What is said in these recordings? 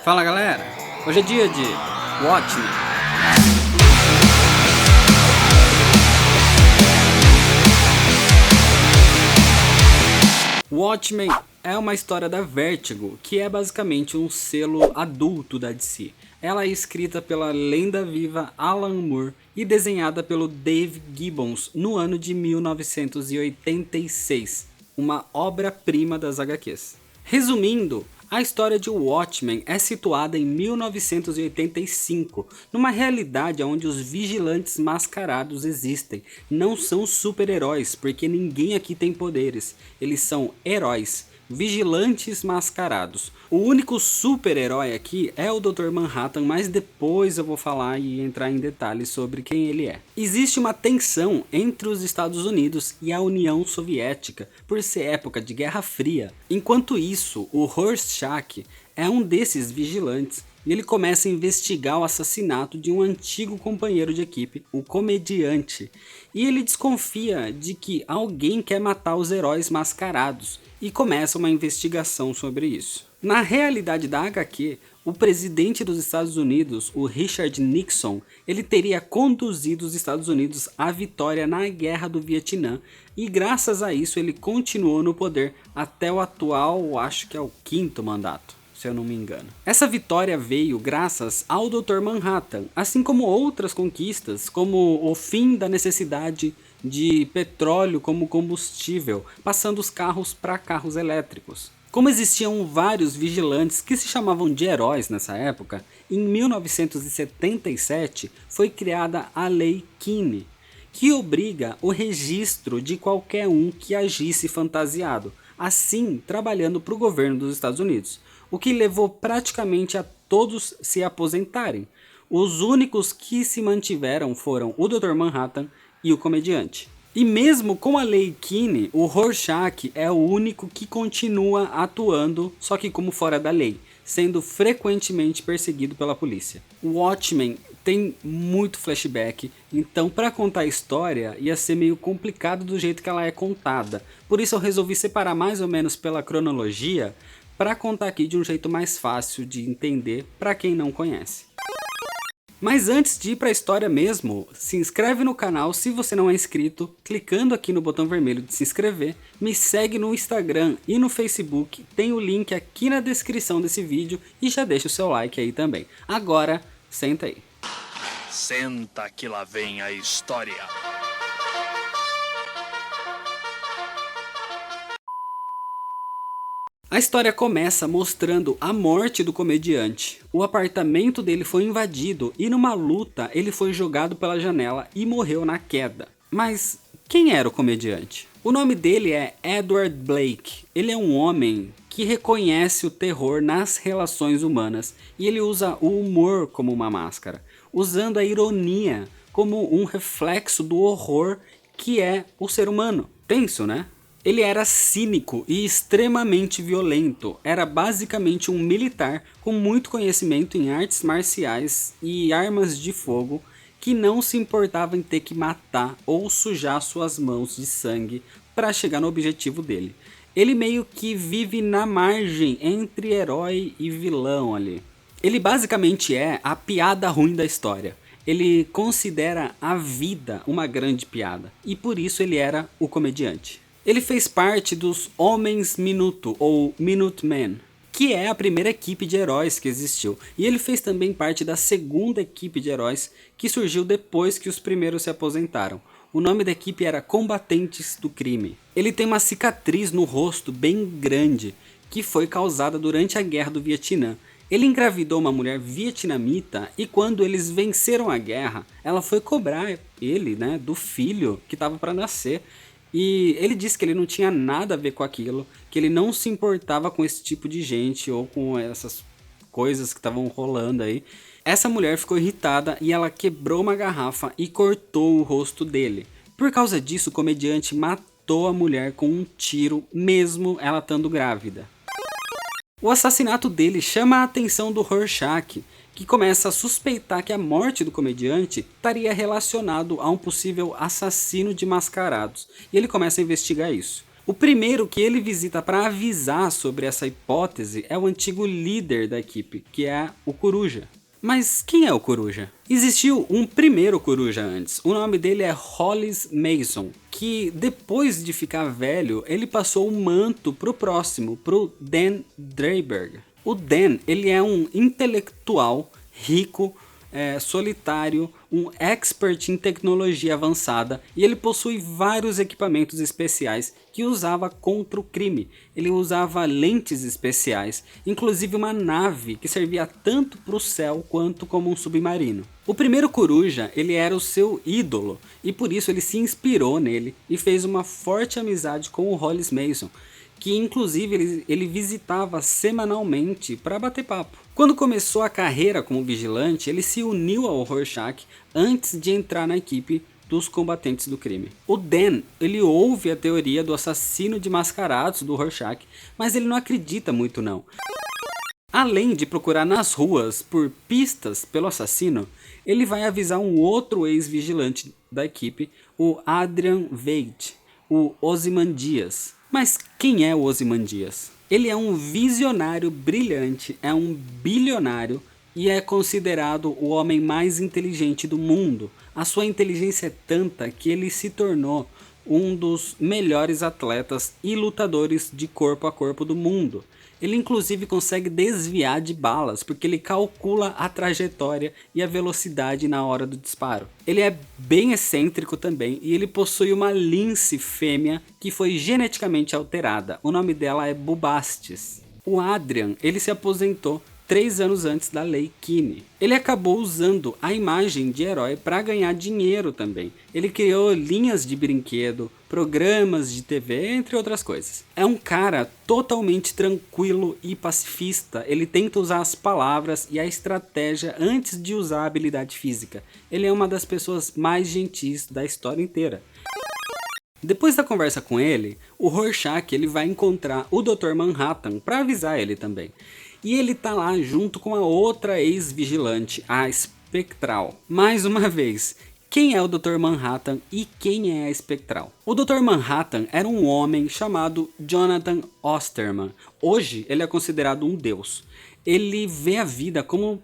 Fala galera, hoje é dia de Watchmen. Watchmen é uma história da Vertigo, que é basicamente um selo adulto da DC. Ela é escrita pela lenda viva Alan Moore e desenhada pelo Dave Gibbons no ano de 1986, uma obra-prima das HQs. Resumindo, a história de Watchmen é situada em 1985, numa realidade onde os vigilantes mascarados existem. Não são super-heróis, porque ninguém aqui tem poderes. Eles são heróis, vigilantes mascarados. O único super-herói aqui é o Dr. Manhattan, mas depois eu vou falar e entrar em detalhes sobre quem ele é. Existe uma tensão entre os Estados Unidos e a União Soviética, por ser época de Guerra Fria. Enquanto isso, o Rorschach é um desses vigilantes e ele começa a investigar o assassinato de um antigo companheiro de equipe, o Comediante. E ele desconfia de que alguém quer matar os heróis mascarados e começa uma investigação sobre isso. Na realidade da HQ, o presidente dos Estados Unidos, o Richard Nixon, ele teria conduzido os Estados Unidos à vitória na Guerra do Vietnã e graças a isso ele continuou no poder até o atual, acho que é o 5º mandato, se eu não me engano. Essa vitória veio graças ao Dr. Manhattan, assim como outras conquistas, como o fim da necessidade de petróleo como combustível, passando os carros para carros elétricos. Como existiam vários vigilantes que se chamavam de heróis nessa época, em 1977 foi criada a Lei Keane, que obriga o registro de qualquer um que agisse fantasiado, assim trabalhando para o governo dos Estados Unidos, o que levou praticamente a todos se aposentarem. Os únicos que se mantiveram foram o Dr. Manhattan e o Comediante. E mesmo com a Lei Keane, o Rorschach é o único que continua atuando, só que como fora da lei, sendo frequentemente perseguido pela polícia. O Watchmen tem muito flashback, então para contar a história ia ser meio complicado do jeito que ela é contada. Por isso eu resolvi separar mais ou menos pela cronologia, para contar aqui de um jeito mais fácil de entender para quem não conhece. Mas antes de ir para a história mesmo, se inscreve no canal se você não é inscrito, clicando aqui no botão vermelho de se inscrever, me segue no Instagram e no Facebook, tem o link aqui na descrição desse vídeo e já deixa o seu like aí também. Agora, senta aí. Senta que lá vem a história. A história começa mostrando a morte do Comediante. O apartamento dele foi invadido e numa luta ele foi jogado pela janela e morreu na queda. Mas quem era o Comediante? O nome dele é Edward Blake. Ele é um homem que reconhece o terror nas relações humanas e ele usa o humor como uma máscara, usando a ironia como um reflexo do horror que é o ser humano. Tenso, né? Ele era cínico e extremamente violento, era basicamente um militar com muito conhecimento em artes marciais e armas de fogo que não se importava em ter que matar ou sujar suas mãos de sangue para chegar no objetivo dele. Ele meio que vive na margem entre herói e vilão ali. Ele basicamente é a piada ruim da história. Ele considera a vida uma grande piada e por isso ele era o Comediante. Ele fez parte dos Homens Minuto, ou Minutemen, que é a primeira equipe de heróis que existiu. E ele fez também parte da segunda equipe de heróis que surgiu depois que os primeiros se aposentaram. O nome da equipe era Combatentes do Crime. Ele tem uma cicatriz no rosto bem grande, que foi causada durante a Guerra do Vietnã. Ele engravidou uma mulher vietnamita e quando eles venceram a guerra, ela foi cobrar ele, do filho que estava para nascer. E ele disse que ele não tinha nada a ver com aquilo, que ele não se importava com esse tipo de gente ou com essas coisas que estavam rolando aí. Essa mulher ficou irritada e ela quebrou uma garrafa e cortou o rosto dele. Por causa disso, o Comediante matou a mulher com um tiro, mesmo ela estando grávida. O assassinato dele chama a atenção do Rorschach, que começa a suspeitar que a morte do Comediante estaria relacionado a um possível assassino de mascarados, e ele começa a investigar isso. O primeiro que ele visita para avisar sobre essa hipótese é o antigo líder da equipe, que é o Coruja. Mas quem é o Coruja? Existiu um primeiro Coruja antes, o nome dele é Hollis Mason, que depois de ficar velho, ele passou o manto pro próximo, pro Dan Dreiberg. O Dan, ele é um intelectual rico, solitário, um expert em tecnologia avançada e ele possui vários equipamentos especiais que usava contra o crime. Ele usava lentes especiais, inclusive uma nave que servia tanto para o céu quanto como um submarino. O primeiro Coruja, ele era o seu ídolo e por isso ele se inspirou nele e fez uma forte amizade com o Hollis Mason, que inclusive ele visitava semanalmente para bater papo. Quando começou a carreira como vigilante, ele se uniu ao Rorschach antes de entrar na equipe dos combatentes do crime. O Dan, ele ouve a teoria do assassino de mascarados do Rorschach, mas ele não acredita muito não. Além de procurar nas ruas por pistas pelo assassino, ele vai avisar um outro ex-vigilante da equipe, o Adrian Veidt, o Ozymandias. Mas quem é o Ozymandias? Ele é um visionário brilhante, é um bilionário e é considerado o homem mais inteligente do mundo. A sua inteligência é tanta que ele se tornou um dos melhores atletas e lutadores de corpo a corpo do mundo. Ele inclusive consegue desviar de balas, porque ele calcula a trajetória e a velocidade na hora do disparo. Ele é bem excêntrico também e ele possui uma lince fêmea que foi geneticamente alterada. O nome dela é Bubastis. O Adrian, ele se aposentou 3 anos antes da Lei Kinney. Ele acabou usando a imagem de herói para ganhar dinheiro também. Ele criou linhas de brinquedo, programas de TV, entre outras coisas. É um cara totalmente tranquilo e pacifista. Ele tenta usar as palavras e a estratégia antes de usar a habilidade física. Ele é uma das pessoas mais gentis da história inteira. Depois da conversa com ele, o Rorschach ele vai encontrar o Dr. Manhattan para avisar ele também. E ele tá lá junto com a outra ex-vigilante, a Spectral. Mais uma vez, quem é o Dr. Manhattan e quem é a Spectral? O Dr. Manhattan era um homem chamado Jonathan Osterman. Hoje ele é considerado um deus. Ele vê a vida como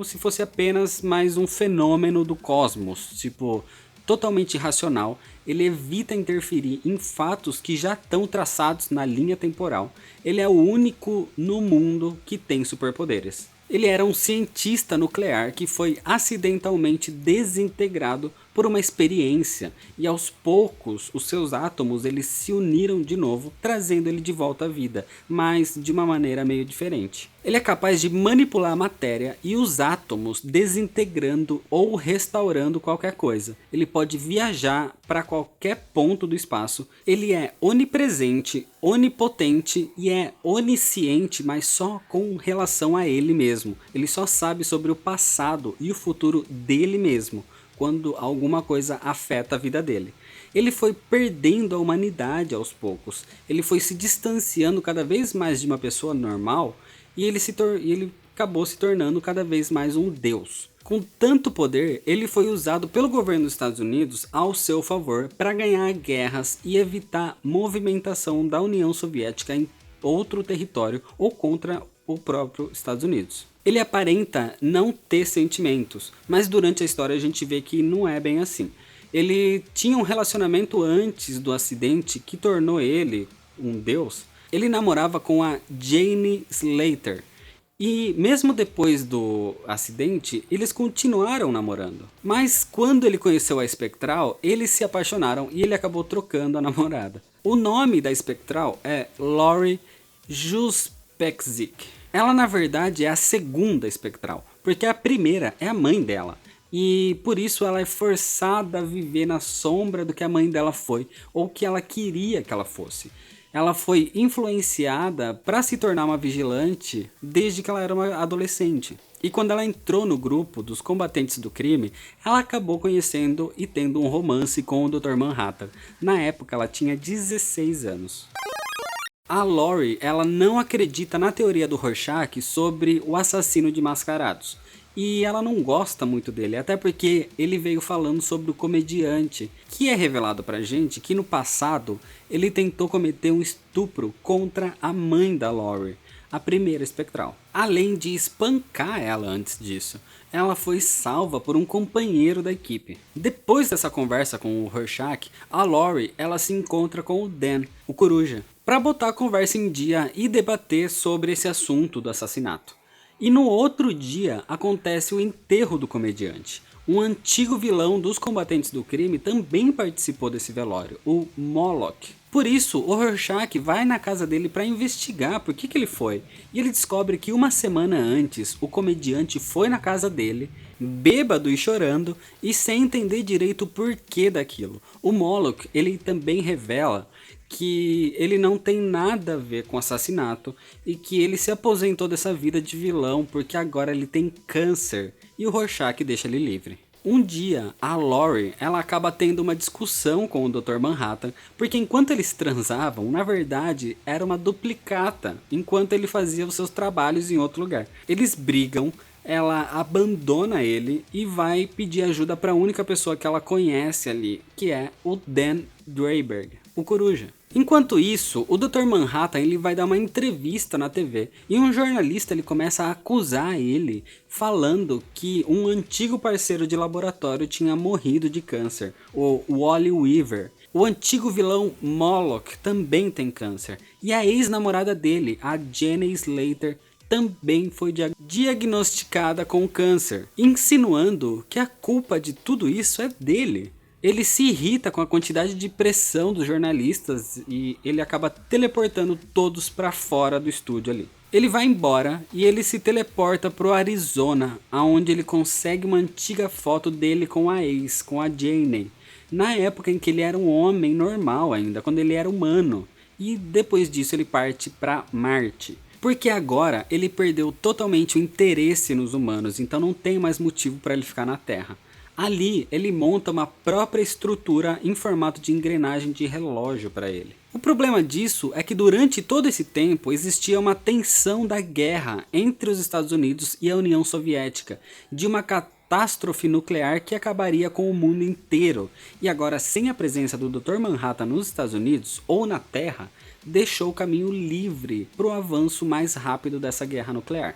se fosse apenas mais um fenômeno do cosmos, tipo, totalmente irracional. Ele evita interferir em fatos que já estão traçados na linha temporal. Ele é o único no mundo que tem superpoderes. Ele era um cientista nuclear que foi acidentalmente desintegrado por uma experiência e aos poucos os seus átomos eles se uniram de novo, trazendo ele de volta à vida, mas de uma maneira meio diferente. Ele é capaz de manipular a matéria e os átomos desintegrando ou restaurando qualquer coisa. Ele pode viajar para qualquer ponto do espaço. Ele é onipresente, onipotente e é onisciente, mas só com relação a ele mesmo. Ele só sabe sobre o passado e o futuro dele mesmo, quando alguma coisa afeta a vida dele. Ele foi perdendo a humanidade aos poucos. Ele foi se distanciando cada vez mais de uma pessoa normal e ele acabou se tornando cada vez mais um deus. Com tanto poder, ele foi usado pelo governo dos Estados Unidos ao seu favor para ganhar guerras e evitar movimentação da União Soviética em outro território ou contra o próprio Estados Unidos. Ele aparenta não ter sentimentos, mas durante a história a gente vê que não é bem assim. Ele tinha um relacionamento antes do acidente que tornou ele um deus. Ele namorava com a Jane Slater. E mesmo depois do acidente, eles continuaram namorando. Mas quando ele conheceu a Spectral, eles se apaixonaram e ele acabou trocando a namorada. O nome da Spectral é Laurie Juspekzik. Ela na verdade é a segunda Spectral, porque a primeira é a mãe dela. E por isso ela é forçada a viver na sombra do que a mãe dela foi, ou que ela queria que ela fosse. Ela foi influenciada para se tornar uma vigilante desde que ela era uma adolescente. E quando ela entrou no grupo dos combatentes do crime, ela acabou conhecendo e tendo um romance com o Dr. Manhattan. Na época ela tinha 16 anos. A Laurie, ela não acredita na teoria do Rorschach sobre o assassino de mascarados. e ela não gosta muito dele, até porque ele veio falando sobre o comediante, que é revelado pra gente que no passado ele tentou cometer um estupro contra a mãe da Laurie, a primeira espectral. Além de espancar ela antes disso, ela foi salva por um companheiro da equipe. Depois dessa conversa com o Rorschach, a Laurie ela se encontra com o Dan, o coruja, para botar a conversa em dia e debater sobre esse assunto do assassinato. E no outro dia acontece o enterro do comediante. Um antigo vilão dos combatentes do crime também participou desse velório, o Moloch. Por isso, o Rorschach vai na casa dele para investigar por que ele foi. E ele descobre que uma semana antes, o comediante foi na casa dele, bêbado e chorando, e sem entender direito o porquê daquilo. O Moloch, ele também revela que ele não tem nada a ver com assassinato e que ele se aposentou dessa vida de vilão porque agora ele tem câncer e o Rorschach deixa ele livre. Um dia, a Laurie ela acaba tendo uma discussão com o Dr. Manhattan, porque enquanto eles transavam, na verdade, era uma duplicata, enquanto ele fazia os seus trabalhos em outro lugar. Eles brigam, ela abandona ele e vai pedir ajuda para a única pessoa que ela conhece ali, que é o Dan Dreiberg, o coruja. Enquanto isso, o Dr. Manhattan ele vai dar uma entrevista na TV e um jornalista ele começa a acusar ele falando que um antigo parceiro de laboratório tinha morrido de câncer, o Wally Weaver. O antigo vilão Moloch também tem câncer e a ex-namorada dele, a Jenny Slater, também foi diagnosticada com câncer, insinuando que a culpa de tudo isso é dele. Ele se irrita com a quantidade de pressão dos jornalistas e ele acaba teleportando todos para fora do estúdio ali. Ele vai embora e ele se teleporta pro Arizona, onde ele consegue uma antiga foto dele com a ex, com a Jane, na época em que ele era um homem normal ainda, quando ele era humano. E depois disso ele parte para Marte. Porque agora ele perdeu totalmente o interesse nos humanos, então não tem mais motivo para ele ficar na Terra. Ali, ele monta uma própria estrutura em formato de engrenagem de relógio para ele. O problema disso é que durante todo esse tempo existia uma tensão da guerra entre os Estados Unidos e a União Soviética, de uma catástrofe nuclear que acabaria com o mundo inteiro. E agora, sem a presença do Dr. Manhattan nos Estados Unidos ou na Terra, deixou o caminho livre para o avanço mais rápido dessa guerra nuclear.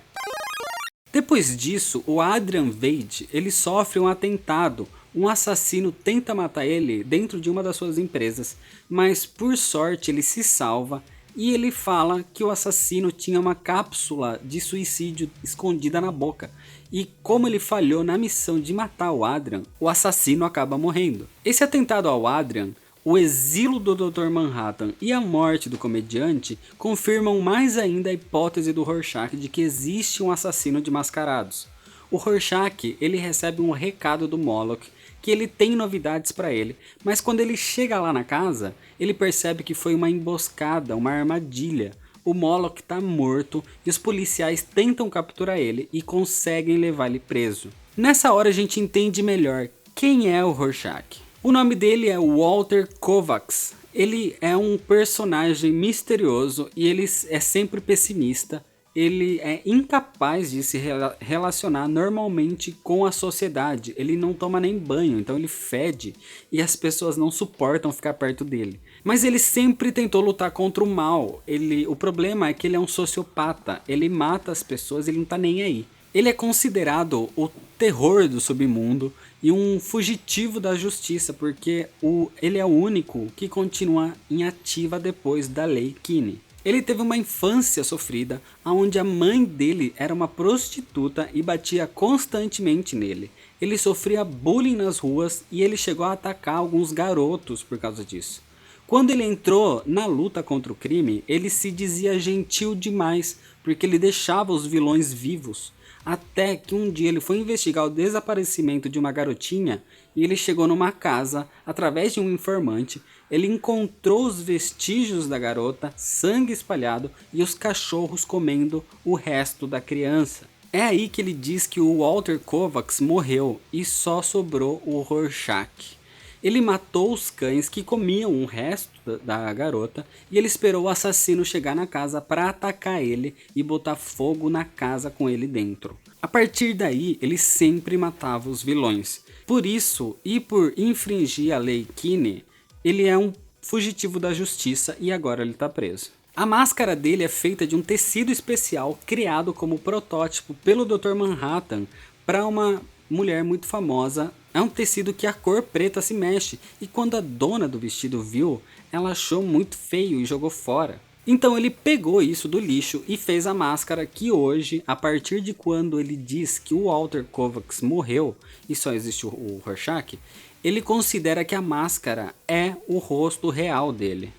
Depois disso, o Adrian Veidt, ele sofre um atentado. Um assassino tenta matar ele dentro de uma das suas empresas, mas por sorte ele se salva e ele fala que o assassino tinha uma cápsula de suicídio escondida na boca. E como ele falhou na missão de matar o Adrian, o assassino acaba morrendo. Esse atentado ao Adrian, o exílio do Dr. Manhattan e a morte do comediante confirmam mais ainda a hipótese do Rorschach de que existe um assassino de mascarados. O Rorschach ele recebe um recado do Moloch que ele tem novidades para ele, mas quando ele chega lá na casa, ele percebe que foi uma emboscada, uma armadilha. O Moloch está morto e os policiais tentam capturar ele e conseguem levar ele preso. Nessa hora a gente entende melhor quem é o Rorschach. O nome dele é Walter Kovacs. Ele é um personagem misterioso e ele é sempre pessimista. Ele é incapaz de se relacionar normalmente com a sociedade. Ele não toma nem banho, então ele fede e as pessoas não suportam ficar perto dele. Mas ele sempre tentou lutar contra o mal. O problema é que ele é um sociopata. Ele mata as pessoas e ele não tá nem aí. Ele é considerado o terror do submundo e um fugitivo da justiça, porque ele é o único que continua em ativa depois da Lei Kinney. Ele teve uma infância sofrida, onde a mãe dele era uma prostituta e batia constantemente nele. Ele sofria bullying nas ruas e ele chegou a atacar alguns garotos por causa disso. Quando ele entrou na luta contra o crime, ele se dizia gentil demais, porque ele deixava os vilões vivos. Até que um dia ele foi investigar o desaparecimento de uma garotinha e ele chegou numa casa, através de um informante, ele encontrou os vestígios da garota, sangue espalhado e os cachorros comendo o resto da criança. É aí que ele diz que o Walter Kovacs morreu e só sobrou o Rorschach. Ele matou os cães que comiam o resto da garota e ele esperou o assassino chegar na casa para atacar ele e botar fogo na casa com ele dentro. A partir daí, ele sempre matava os vilões. Por isso, e por infringir a lei Kinney, ele é um fugitivo da justiça e agora ele está preso. A máscara dele é feita de um tecido especial criado como protótipo pelo Dr. Manhattan para uma mulher muito famosa. É um tecido que a cor preta se mexe e quando a dona do vestido viu, ela achou muito feio e jogou fora. Então ele pegou isso do lixo e fez a máscara que hoje, a partir de quando ele diz que o Walter Kovacs morreu e só existe o Rorschach, ele considera que a máscara é o rosto real dele.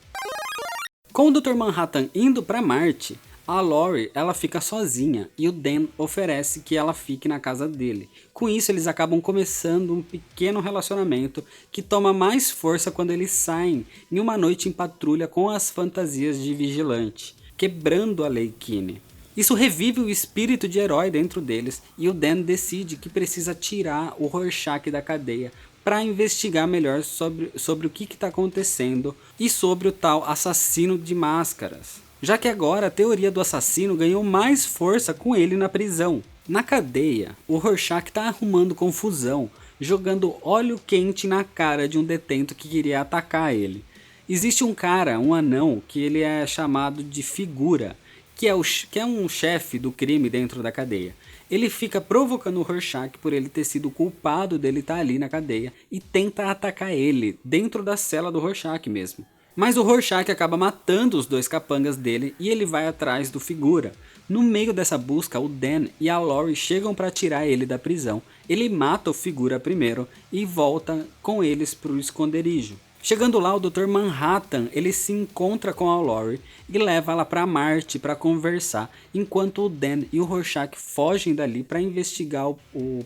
Com o Dr. Manhattan indo para Marte, a Laurie ela fica sozinha e o Dan oferece que ela fique na casa dele. Com isso eles acabam começando um pequeno relacionamento que toma mais força quando eles saem em uma noite em patrulha com as fantasias de vigilante, quebrando a lei Kinney. Isso revive o espírito de herói dentro deles e o Dan decide que precisa tirar o Rorschach da cadeia para investigar melhor sobre o que está acontecendo e sobre o tal assassino de máscaras. Já que agora a teoria do assassino ganhou mais força com ele na prisão. Na cadeia, o Rorschach está arrumando confusão, jogando óleo quente na cara de um detento que queria atacar ele. Existe um cara, um anão, que ele é chamado de Figura, que é um chefe do crime dentro da cadeia. Ele fica provocando o Rorschach por ele ter sido culpado dele estar ali na cadeia e tenta atacar ele dentro da cela do Rorschach mesmo. Mas o Rorschach acaba matando os dois capangas dele e ele vai atrás do Figura. No meio dessa busca, o Dan e a Laurie chegam para tirar ele da prisão. Ele mata o Figura primeiro e volta com eles para o esconderijo. Chegando lá, o Dr. Manhattan ele se encontra com a Laurie e leva ela para Marte para conversar, enquanto o Dan e o Rorschach fogem dali para investigar o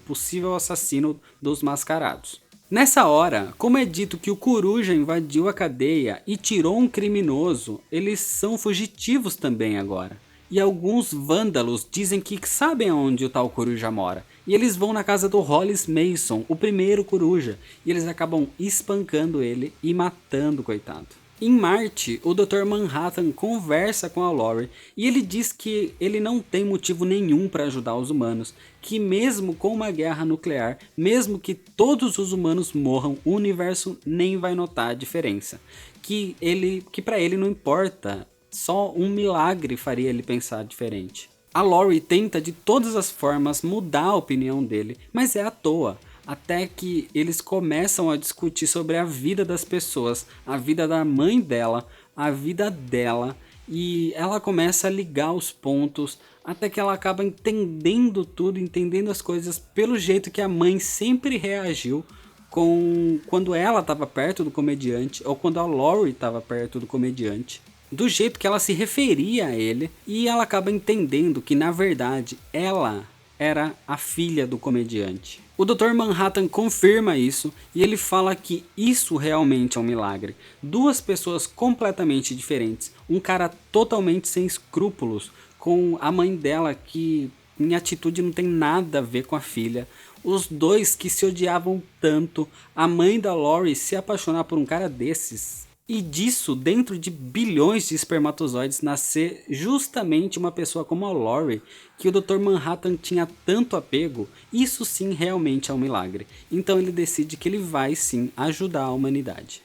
possível assassino dos mascarados. Nessa hora, como é dito que o Coruja invadiu a cadeia e tirou um criminoso, eles são fugitivos também agora. E alguns vândalos dizem que sabem onde o tal Coruja mora. E eles vão na casa do Hollis Mason, o primeiro Coruja, e eles acabam espancando ele e matando o coitado. Em Marte, o Dr. Manhattan conversa com a Laurie e ele diz que ele não tem motivo nenhum para ajudar os humanos, que mesmo com uma guerra nuclear, mesmo que todos os humanos morram, o universo nem vai notar a diferença. Que para ele não importa, só um milagre faria ele pensar diferente. A Laurie tenta de todas as formas mudar a opinião dele, mas é à toa. Até que eles começam a discutir sobre a vida das pessoas, a vida da mãe dela, a vida dela, e ela começa a ligar os pontos, até que ela acaba entendendo tudo, entendendo as coisas pelo jeito que a mãe sempre reagiu quando ela estava perto do comediante, ou quando a Laurie estava perto do comediante. Do jeito que ela se referia a ele, e ela acaba entendendo que na verdade ela era a filha do comediante. O Dr. Manhattan confirma isso e ele fala que isso realmente é um milagre. Duas pessoas completamente diferentes, um cara totalmente sem escrúpulos, com a mãe dela que em atitude não tem nada a ver com a filha, os dois que se odiavam tanto, a mãe da Laurie se apaixonar por um cara desses. E disso, dentro de bilhões de espermatozoides, nascer justamente uma pessoa como a Laurie, que o Dr. Manhattan tinha tanto apego, isso sim realmente é um milagre. Então ele decide que ele vai sim ajudar a humanidade.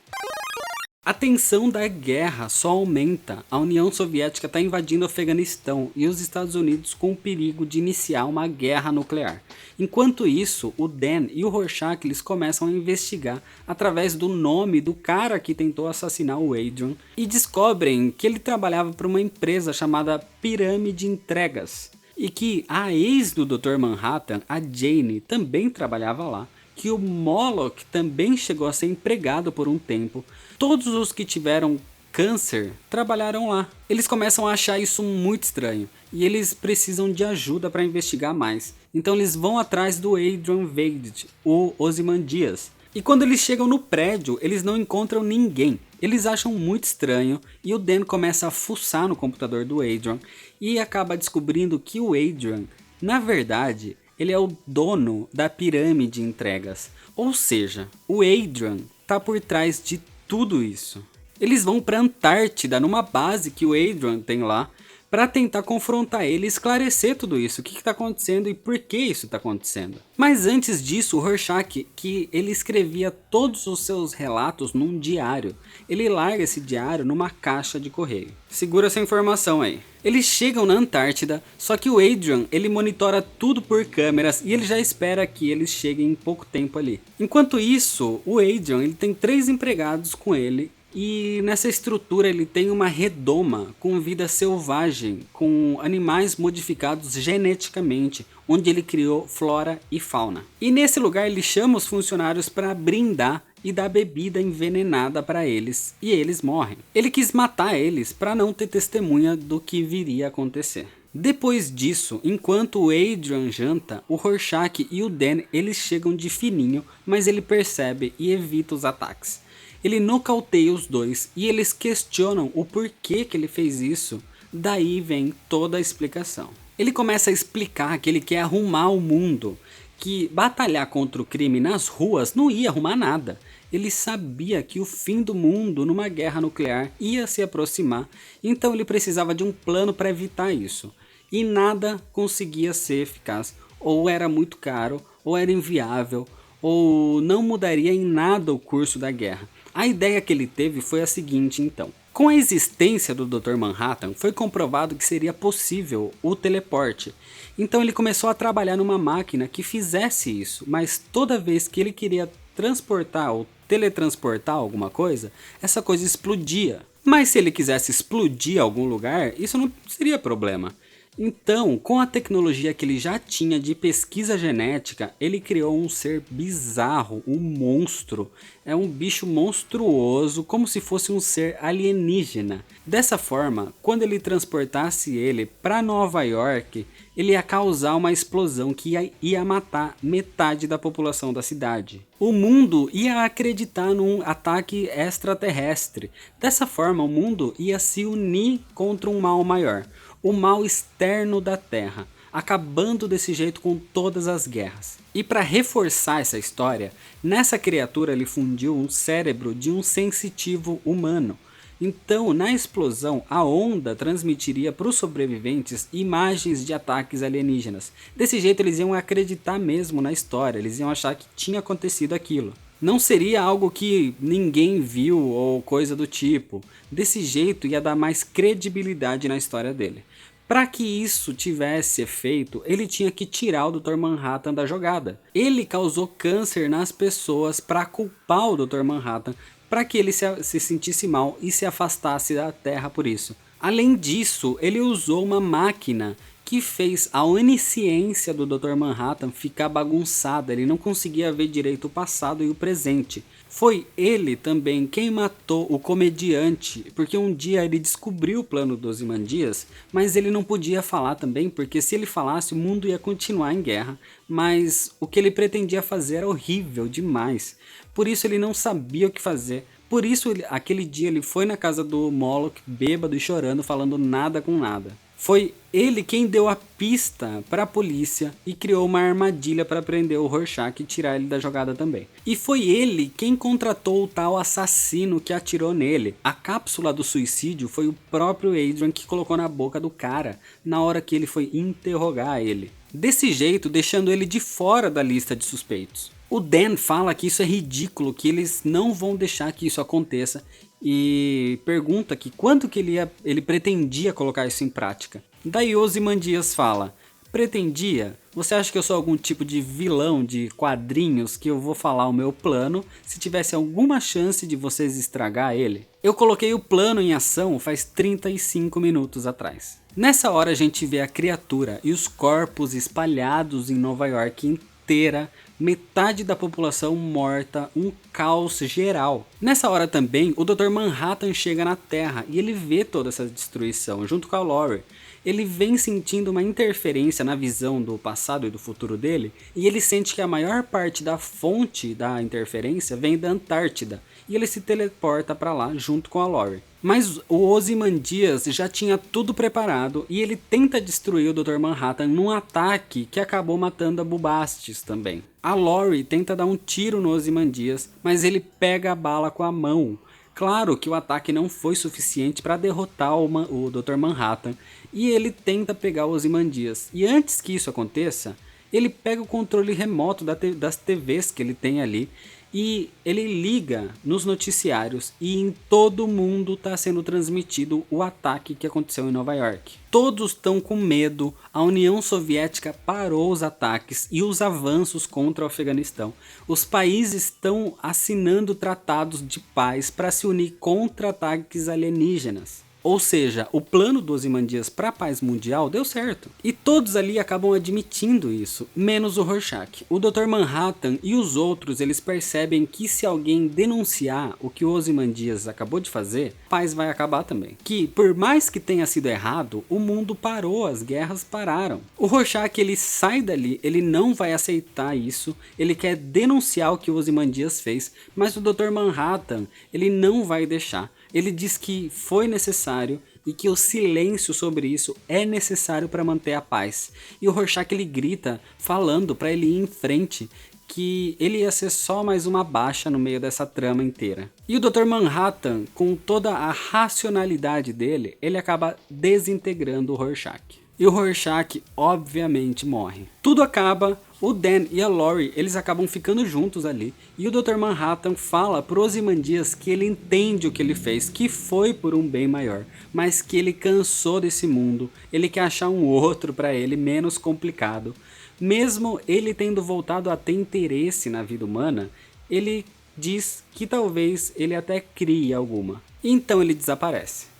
A tensão da guerra só aumenta. A União Soviética está invadindo o Afeganistão e os Estados Unidos com o perigo de iniciar uma guerra nuclear. Enquanto isso, o Dan e o Rorschach eles começam a investigar através do nome do cara que tentou assassinar o Adrian e descobrem que ele trabalhava para uma empresa chamada Pirâmide Entregas e que a ex do Dr. Manhattan, a Jane, também trabalhava lá, que o Moloch também chegou a ser empregado por um tempo. Todos os que tiveram câncer trabalharam lá. Eles começam a achar isso muito estranho e eles precisam de ajuda para investigar mais. Então eles vão atrás do Adrian Veidt, o Ozymandias. E quando eles chegam no prédio, eles não encontram ninguém. Eles acham muito estranho e o Dan começa a fuçar no computador do Adrian e acaba descobrindo que o Adrian, na verdade, ele é o dono da Pirâmide Entregas. Ou seja, o Adrian tá por trás de tudo isso. Eles vão para a Antártida, numa base que o Adrian tem lá, para tentar confrontar ele e esclarecer tudo isso, o que está acontecendo e por que isso está acontecendo. Mas antes disso, o Rorschach, que ele escrevia todos os seus relatos num diário, ele larga esse diário numa caixa de correio. Segura essa informação aí. Eles chegam na Antártida, só que o Adrian, ele monitora tudo por câmeras e ele já espera que eles cheguem em pouco tempo ali. Enquanto isso, o Adrian, ele tem 3 empregados com ele. E nessa estrutura ele tem uma redoma com vida selvagem, com animais modificados geneticamente, onde ele criou flora e fauna. E nesse lugar ele chama os funcionários para brindar e dar bebida envenenada para eles, e eles morrem. Ele quis matar eles para não ter testemunha do que viria a acontecer. Depois disso, enquanto o Adrian janta, o Rorschach e o Dan eles chegam de fininho, mas ele percebe e evita os ataques. Ele nocauteia os dois e eles questionam o porquê que ele fez isso, daí vem toda a explicação. Ele começa a explicar que ele quer arrumar o mundo, que batalhar contra o crime nas ruas não ia arrumar nada. Ele sabia que o fim do mundo numa guerra nuclear ia se aproximar, então ele precisava de um plano para evitar isso. E nada conseguia ser eficaz, ou era muito caro, ou era inviável, ou não mudaria em nada o curso da guerra. A ideia que ele teve foi a seguinte então. Com a existência do Dr. Manhattan, foi comprovado que seria possível o teleporte. Então ele começou a trabalhar numa máquina que fizesse isso, mas toda vez que ele queria transportar ou teletransportar alguma coisa, essa coisa explodia. Mas se ele quisesse explodir algum lugar, isso não seria problema. Então, com a tecnologia que ele já tinha de pesquisa genética, ele criou um ser bizarro, um monstro. É um bicho monstruoso, como se fosse um ser alienígena. Dessa forma, quando ele transportasse ele para Nova York, ele ia causar uma explosão que ia matar metade da população da cidade. O mundo ia acreditar num ataque extraterrestre. Dessa forma, o mundo ia se unir contra um mal maior. O mal externo da Terra, acabando desse jeito com todas as guerras. E para reforçar essa história, nessa criatura ele fundiu um cérebro de um sensitivo humano. Então, na explosão, a onda transmitiria para os sobreviventes imagens de ataques alienígenas. Desse jeito eles iam acreditar mesmo na história, eles iam achar que tinha acontecido aquilo. Não seria algo que ninguém viu ou coisa do tipo. Desse jeito ia dar mais credibilidade na história dele. Para que isso tivesse efeito, ele tinha que tirar o Dr. Manhattan da jogada. Ele causou câncer nas pessoas para culpar o Dr. Manhattan, para que ele se sentisse mal e se afastasse da Terra por isso. Além disso, ele usou uma máquina que fez a onisciência do Dr. Manhattan ficar bagunçada, ele não conseguia ver direito o passado e o presente. Foi ele também quem matou o comediante, porque um dia ele descobriu o plano dos Ozymandias, mas ele não podia falar também, porque se ele falasse o mundo ia continuar em guerra, mas o que ele pretendia fazer era horrível demais, por isso ele não sabia o que fazer. Por isso aquele dia ele foi na casa do Moloch, bêbado e chorando, falando nada com nada. Foi ele quem deu a pista para a polícia e criou uma armadilha para prender o Rorschach e tirar ele da jogada também. E foi ele quem contratou o tal assassino que atirou nele. A cápsula do suicídio foi o próprio Adrian que colocou na boca do cara na hora que ele foi interrogar ele. Desse jeito, deixando ele de fora da lista de suspeitos. O Dan fala que isso é ridículo, que eles não vão deixar que isso aconteça e pergunta que quanto que ele pretendia colocar isso em prática. Daí Ozymandias fala: pretendia? Você acha que eu sou algum tipo de vilão de quadrinhos que eu vou falar o meu plano se tivesse alguma chance de vocês estragar ele? Eu coloquei o plano em ação faz 35 minutos atrás. Nessa hora a gente vê a criatura e os corpos espalhados em Nova York inteira, metade da população morta, um caos geral. Nessa hora também o Dr. Manhattan chega na Terra e ele vê toda essa destruição junto com a Laurie. Ele vem sentindo uma interferência na visão do passado e do futuro dele, e ele sente que a maior parte da fonte da interferência vem da Antártida, e ele se teleporta para lá junto com a Laurie. Mas o Ozymandias já tinha tudo preparado e ele tenta destruir o Dr. Manhattan num ataque que acabou matando a Bubastis também. A Laurie tenta dar um tiro no Ozymandias, mas ele pega a bala com a mão. Claro que o ataque não foi suficiente para derrotar o Dr. Manhattan e ele tenta pegar o Ozymandias. E antes que isso aconteça, ele pega o controle remoto das TVs que ele tem ali e ele liga nos noticiários e em todo mundo está sendo transmitido o ataque que aconteceu em Nova York. Todos estão com medo, a União Soviética parou os ataques e os avanços contra o Afeganistão. Os países estão assinando tratados de paz para se unir contra ataques alienígenas. Ou seja, o plano do Ozymandias para a paz mundial deu certo. E todos ali acabam admitindo isso, menos o Rorschach. O Dr. Manhattan e os outros, eles percebem que se alguém denunciar o que o Ozymandias acabou de fazer, a paz vai acabar também. Que por mais que tenha sido errado, o mundo parou, as guerras pararam. O Rorschach, ele sai dali, ele não vai aceitar isso, ele quer denunciar o que o Ozymandias fez, mas o Dr. Manhattan, ele não vai deixar. Ele diz que foi necessário e que o silêncio sobre isso é necessário para manter a paz. E o Rorschach, ele grita, falando para ele ir em frente, que ele ia ser só mais uma baixa no meio dessa trama inteira. E o Dr. Manhattan, com toda a racionalidade dele, ele acaba desintegrando o Rorschach. E o Rorschach, obviamente, morre. Tudo acaba, o Dan e a Laurie, eles acabam ficando juntos ali. E o Dr. Manhattan fala pro Ozymandias que ele entende o que ele fez, que foi por um bem maior, mas que ele cansou desse mundo, ele quer achar um outro para ele menos complicado. Mesmo ele tendo voltado a ter interesse na vida humana, ele diz que talvez ele até crie alguma. Então ele desaparece.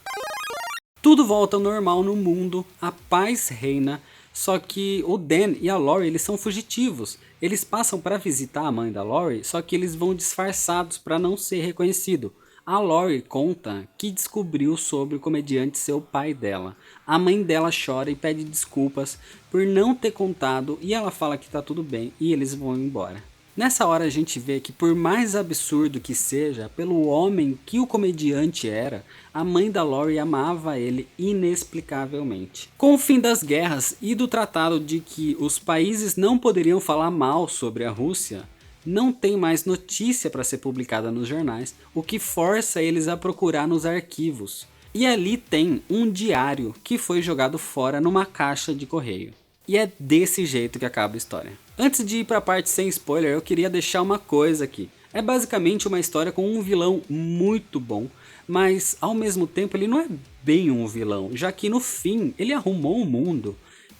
Tudo volta ao normal no mundo, a paz reina, só que o Dan e a Laurie, eles são fugitivos. Eles passam para visitar a mãe da Laurie, só que eles vão disfarçados para não ser reconhecido. A Laurie conta que descobriu sobre o comediante ser o pai dela. A mãe dela chora e pede desculpas por não ter contado e ela fala que tá tudo bem e eles vão embora. Nessa hora a gente vê que por mais absurdo que seja, pelo homem que o comediante era, a mãe da Laurie amava ele inexplicavelmente. Com o fim das guerras e do tratado de que os países não poderiam falar mal sobre a Rússia, não tem mais notícia para ser publicada nos jornais, o que força eles a procurar nos arquivos. E ali tem um diário que foi jogado fora numa caixa de correio. E é desse jeito que acaba a história. Antes de ir para a parte sem spoiler, eu queria deixar uma coisa aqui. É basicamente uma história com um vilão muito bom, mas ao mesmo tempo ele não é bem um vilão, já que no fim ele arrumou o mundo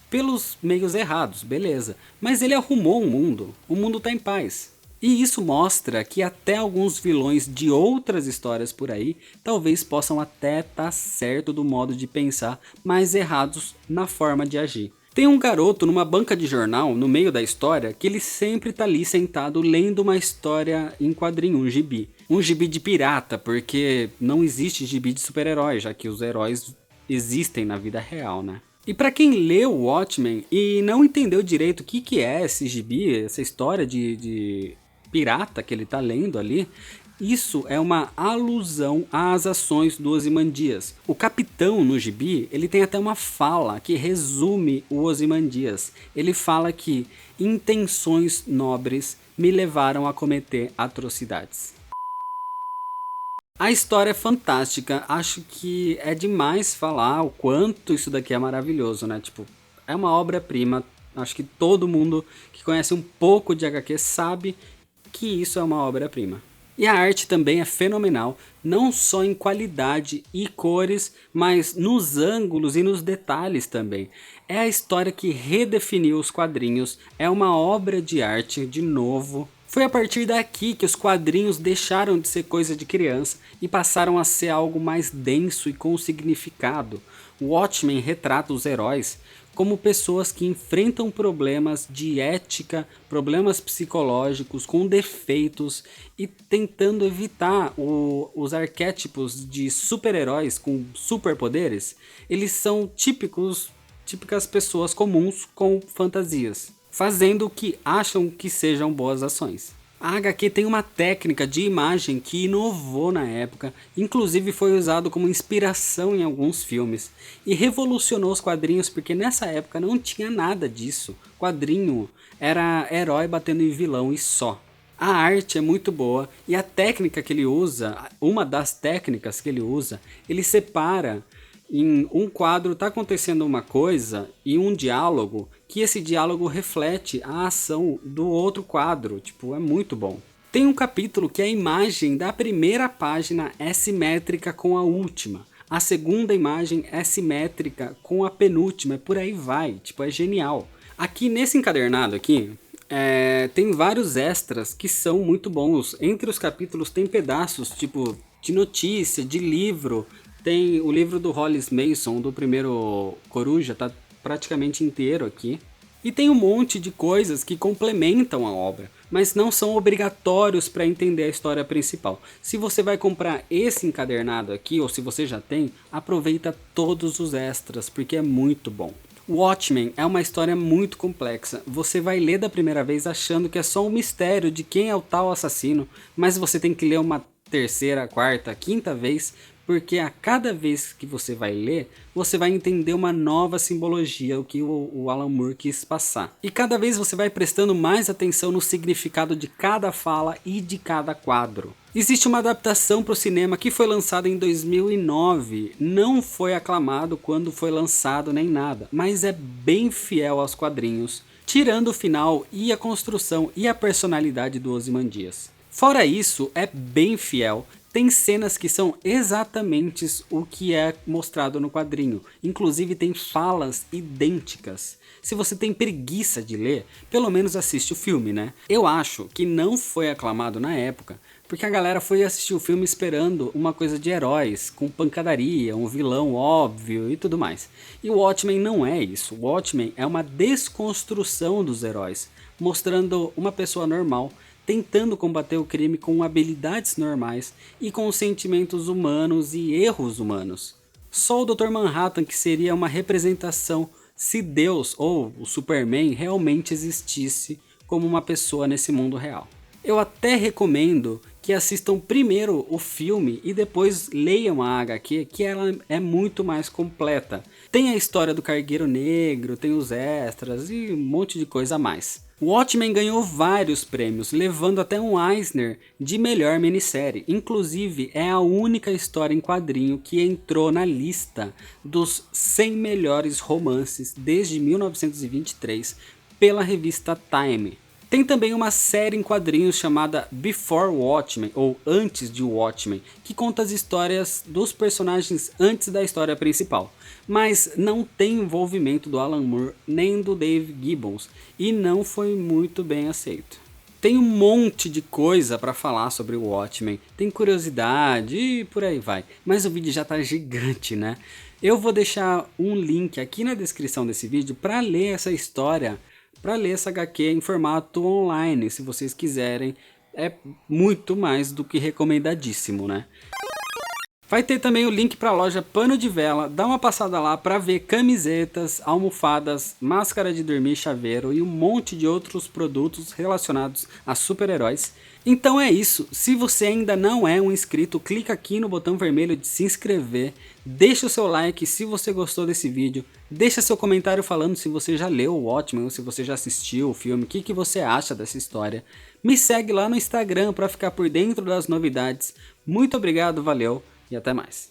pelos meios errados, beleza. Mas ele arrumou o mundo tá em paz. E isso mostra que até alguns vilões de outras histórias por aí talvez possam até estar certo do modo de pensar, mas errados na forma de agir. Tem um garoto numa banca de jornal, no meio da história, que ele sempre tá ali sentado lendo uma história em quadrinho, um gibi. Um gibi de pirata, porque não existe gibi de super-herói, já que os heróis existem na vida real, né? E pra quem leu o Watchmen e não entendeu direito o que é esse gibi, essa história de pirata que ele tá lendo ali, isso é uma alusão às ações do Ozymandias. O capitão no gibi, ele tem até uma fala que resume o Ozymandias. Ele fala que intenções nobres me levaram a cometer atrocidades. A história é fantástica, acho que é demais falar o quanto isso daqui é maravilhoso, né? Tipo, é uma obra-prima, acho que todo mundo que conhece um pouco de HQ sabe que isso é uma obra-prima. E a arte também é fenomenal, não só em qualidade e cores, mas nos ângulos e nos detalhes também. É a história que redefiniu os quadrinhos, é uma obra de arte, de novo. Foi a partir daqui que os quadrinhos deixaram de ser coisa de criança e passaram a ser algo mais denso e com significado. O Watchmen retrata os heróis como pessoas que enfrentam problemas de ética, problemas psicológicos, com defeitos e tentando evitar os arquétipos de super-heróis com superpoderes. Eles são típicas pessoas comuns com fantasias, fazendo o que acham que sejam boas ações. A HQ tem uma técnica de imagem que inovou na época, inclusive foi usado como inspiração em alguns filmes, e revolucionou os quadrinhos porque nessa época não tinha nada disso. Quadrinho era herói batendo em vilão e só. A arte é muito boa e a técnica que ele usa, uma das técnicas que ele usa, ele separa em um quadro tá acontecendo uma coisa e um diálogo, que esse diálogo reflete a ação do outro quadro, tipo, é muito bom. Tem um capítulo que a imagem da primeira página é simétrica com a última. A segunda imagem é simétrica com a penúltima, e por aí vai, tipo, é genial. Aqui nesse encadernado aqui, tem vários extras que são muito bons. Entre os capítulos tem pedaços, tipo, de notícia, de livro. Tem o livro do Hollis Mason, do primeiro Coruja, tá praticamente inteiro aqui. E tem um monte de coisas que complementam a obra, mas não são obrigatórios para entender a história principal. Se você vai comprar esse encadernado aqui, ou se você já tem, aproveita todos os extras, porque é muito bom. Watchmen é uma história muito complexa. Você vai ler da primeira vez achando que é só um mistério de quem é o tal assassino, mas você tem que ler uma terceira, quarta, quinta vez, porque a cada vez que você vai ler, você vai entender uma nova simbologia, o que o Alan Moore quis passar. E cada vez você vai prestando mais atenção no significado de cada fala e de cada quadro. Existe uma adaptação para o cinema que foi lançada em 2009, não foi aclamado quando foi lançado nem nada, mas é bem fiel aos quadrinhos, tirando o final e a construção e a personalidade do Ozymandias. Fora isso, é bem fiel. Tem cenas que são exatamente o que é mostrado no quadrinho. Inclusive tem falas idênticas. Se você tem preguiça de ler, pelo menos assiste o filme, né? Eu acho que não foi aclamado na época, porque a galera foi assistir o filme esperando uma coisa de heróis, com pancadaria, um vilão óbvio e tudo mais. E o Watchmen não é isso. O Watchmen é uma desconstrução dos heróis, mostrando uma pessoa normal tentando combater o crime com habilidades normais e com sentimentos humanos e erros humanos. Só o Dr. Manhattan que seria uma representação se Deus ou o Superman realmente existisse como uma pessoa nesse mundo real. Eu até recomendo que assistam primeiro o filme e depois leiam a HQ, que ela é muito mais completa. Tem a história do Cargueiro Negro, tem os extras e um monte de coisa a mais. O Watchmen ganhou vários prêmios, levando até um Eisner de melhor minissérie. Inclusive, é a única história em quadrinho que entrou na lista dos 100 melhores romances desde 1923 pela revista Time. Tem também uma série em quadrinhos chamada Before Watchmen, ou Antes de Watchmen, que conta as histórias dos personagens antes da história principal, mas não tem envolvimento do Alan Moore nem do Dave Gibbons, e não foi muito bem aceito. Tem um monte de coisa para falar sobre o Watchmen, tem curiosidade e por aí vai, mas o vídeo já tá gigante, né? Eu vou deixar um link aqui na descrição desse vídeo para ler essa história, para ler essa HQ em formato online, se vocês quiserem. É muito mais do que recomendadíssimo, né? Vai ter também o link para a loja Pano de Vela, dá uma passada lá para ver camisetas, almofadas, máscara de dormir, chaveiro e um monte de outros produtos relacionados a super-heróis. Então é isso, se você ainda não é um inscrito, clica aqui no botão vermelho de se inscrever, deixa o seu like se você gostou desse vídeo, deixa seu comentário falando se você já leu o Watchmen ou se você já assistiu o filme, o que você acha dessa história. Me segue lá no Instagram para ficar por dentro das novidades. Muito obrigado, valeu! E até mais.